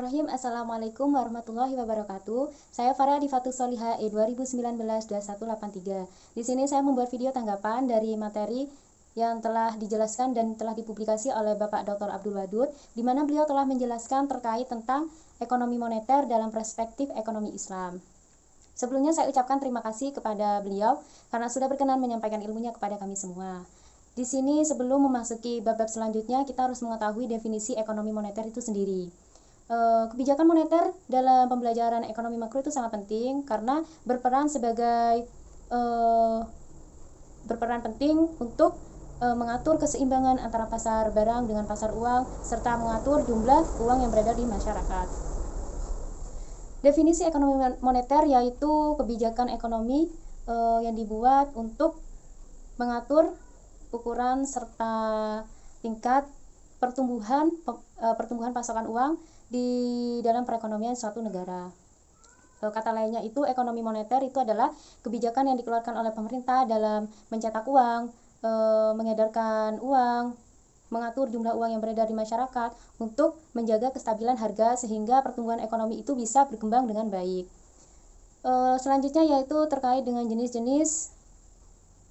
Bismillahirrahmanirrahim. Assalamualaikum warahmatullahi wabarakatuh. Saya Farah Difatus Solihah E 2019-2183. Di sini saya membuat video tanggapan dari materi yang telah dijelaskan dan telah dipublikasi oleh Bapak Dr. Abdul Wadud, di mana beliau telah menjelaskan terkait tentang ekonomi moneter dalam perspektif ekonomi Islam. Sebelumnya saya ucapkan terima kasih kepada beliau karena sudah berkenan menyampaikan ilmunya kepada kami semua. Di sini sebelum memasuki bab-bab selanjutnya, kita harus mengetahui definisi ekonomi moneter itu sendiri. Kebijakan moneter dalam pembelajaran ekonomi makro itu sangat penting karena berperan penting untuk mengatur keseimbangan antara pasar barang dengan pasar uang serta mengatur jumlah uang yang berada di masyarakat. Definisi ekonomi moneter yaitu kebijakan ekonomi yang dibuat untuk mengatur ukuran serta tingkat pertumbuhan pasokan uang di dalam perekonomian suatu negara. Kata lainnya itu ekonomi moneter itu adalah kebijakan yang dikeluarkan oleh pemerintah dalam mencetak uang, mengedarkan uang, mengatur jumlah uang yang beredar di masyarakat untuk menjaga kestabilan harga sehingga pertumbuhan ekonomi itu bisa berkembang dengan baik. Selanjutnya yaitu terkait dengan jenis-jenis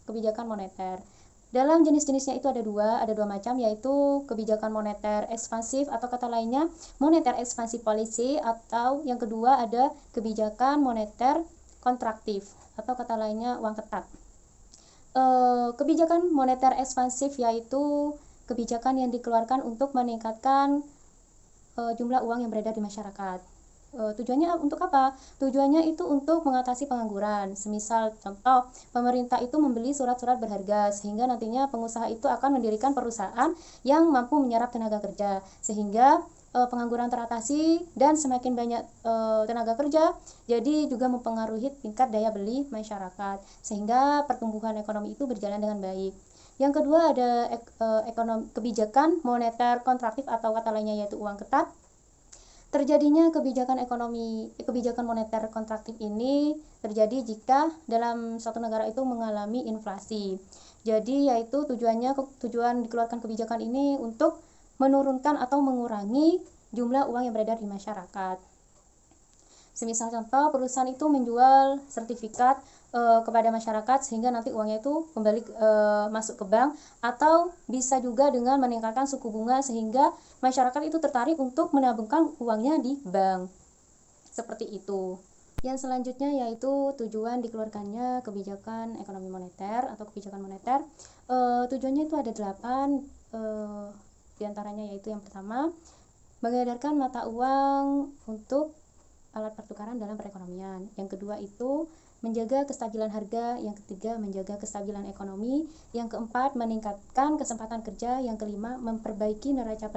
kebijakan moneter. Dalam jenis-jenisnya itu ada dua macam, yaitu kebijakan moneter ekspansif atau kata lainnya moneter expansive policy, atau yang kedua ada kebijakan moneter kontraktif atau kata lainnya uang ketat. Kebijakan moneter ekspansif yaitu kebijakan yang dikeluarkan untuk meningkatkan jumlah uang yang beredar di masyarakat. Tujuannya untuk apa? Tujuannya itu untuk mengatasi pengangguran. Semisal contoh, pemerintah itu membeli surat-surat berharga sehingga nantinya pengusaha itu akan mendirikan perusahaan yang mampu menyerap tenaga kerja sehingga pengangguran teratasi dan semakin banyak tenaga kerja, jadi juga mempengaruhi tingkat daya beli masyarakat sehingga pertumbuhan ekonomi itu berjalan dengan baik. Yang kedua ada kebijakan moneter kontraktif atau kata lainnya yaitu uang ketat. Terjadinya kebijakan moneter kontraktif ini terjadi jika dalam suatu negara itu mengalami inflasi. Jadi yaitu tujuan dikeluarkan kebijakan ini untuk menurunkan atau mengurangi jumlah uang yang beredar di masyarakat. Semisal contoh, perusahaan itu menjual sertifikat kepada masyarakat sehingga nanti uangnya itu kembali masuk ke bank, atau bisa juga dengan meningkatkan suku bunga sehingga masyarakat itu tertarik untuk menabungkan uangnya di bank. Seperti itu. Yang selanjutnya yaitu tujuan dikeluarkannya kebijakan ekonomi moneter atau kebijakan moneter. Tujuannya itu ada 8, diantaranya yaitu yang pertama, mengedarkan mata uang untuk alat pertukaran dalam perekonomian. Yang kedua itu menjaga kestabilan harga. Yang ketiga menjaga kestabilan ekonomi. Yang keempat meningkatkan kesempatan kerja. Yang kelima memperbaiki neraca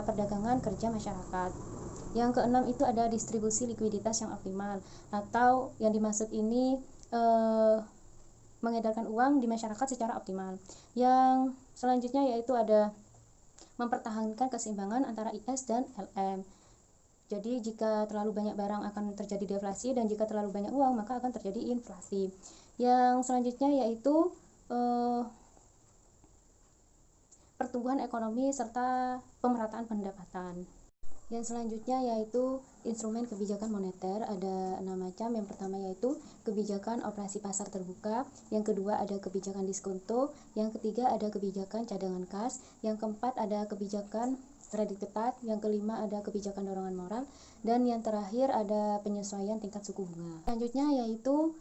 perdagangan kerja masyarakat. Yang keenam itu ada distribusi likuiditas yang optimal, atau yang dimaksud ini mengedarkan uang di masyarakat secara optimal. Yang selanjutnya yaitu ada mempertahankan keseimbangan antara IS dan LM. Jadi jika terlalu banyak barang akan terjadi deflasi, dan jika terlalu banyak uang maka akan terjadi inflasi. Yang selanjutnya yaitu pertumbuhan ekonomi serta pemerataan pendapatan. Yang selanjutnya yaitu instrumen kebijakan moneter. Ada 6 macam. Yang pertama yaitu kebijakan operasi pasar terbuka. Yang kedua ada kebijakan diskonto. Yang ketiga ada kebijakan cadangan kas. Yang keempat ada kebijakan kredit ketat. Yang kelima ada kebijakan dorongan moral. Dan yang terakhir ada penyesuaian tingkat suku bunga. Selanjutnya yaitu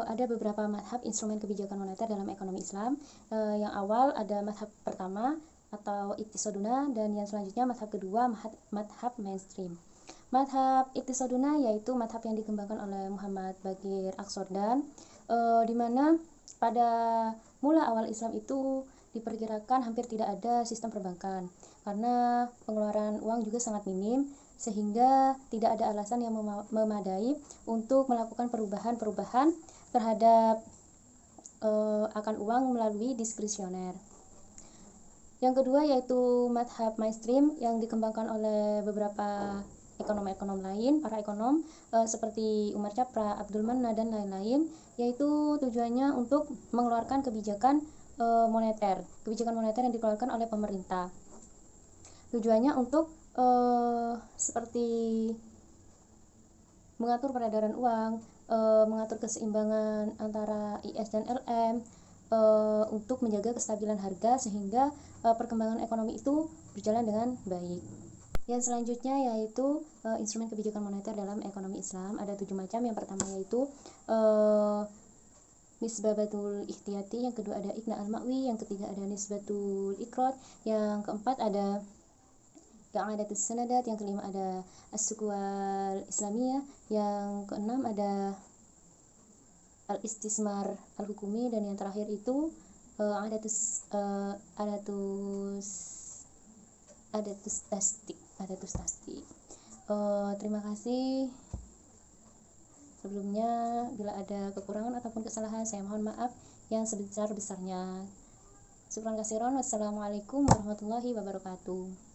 ada beberapa madhab instrumen kebijakan moneter dalam ekonomi Islam. Yang awal ada madhab pertama atau iktisaduna, dan yang selanjutnya madhab kedua madhab mainstream. Madhab iktisaduna yaitu madhab yang dikembangkan oleh Muhammad Baqir Aqsordan, di mana pada mula awal Islam itu diperkirakan hampir tidak ada sistem perbankan karena pengeluaran uang juga sangat minim, sehingga tidak ada alasan yang memadai untuk melakukan perubahan terhadap akan uang melalui diskresioner. Yang kedua yaitu madhab mainstream yang dikembangkan oleh beberapa ekonom-ekonom lain, para ekonom seperti Umar Chapra, Abdul Manna, dan lain-lain, yaitu tujuannya untuk mengeluarkan kebijakan moneter yang dikeluarkan oleh pemerintah. Tujuannya untuk seperti mengatur peredaran uang, mengatur keseimbangan antara IS dan LM, untuk menjaga kestabilan harga sehingga perkembangan ekonomi itu berjalan dengan baik. Yang selanjutnya yaitu instrumen kebijakan moneter dalam ekonomi Islam. Ada 7 macam. Yang pertama yaitu nisbatul ihtiyati, yang kedua ada iqna al-ma'wi, yang ketiga ada nisbatul ikrot, yang keempat ada yang ada sanadat, yang kelima ada as-sukuwal islamiyah, yang keenam ada al-istismar al-hukumi, dan yang terakhir itu adatus tasdik. Terima kasih. Sebelumnya, bila ada kekurangan ataupun kesalahan, saya mohon maaf yang sebesar-besarnya. Syukran kasiron. Wassalamualaikum warahmatullahi wabarakatuh.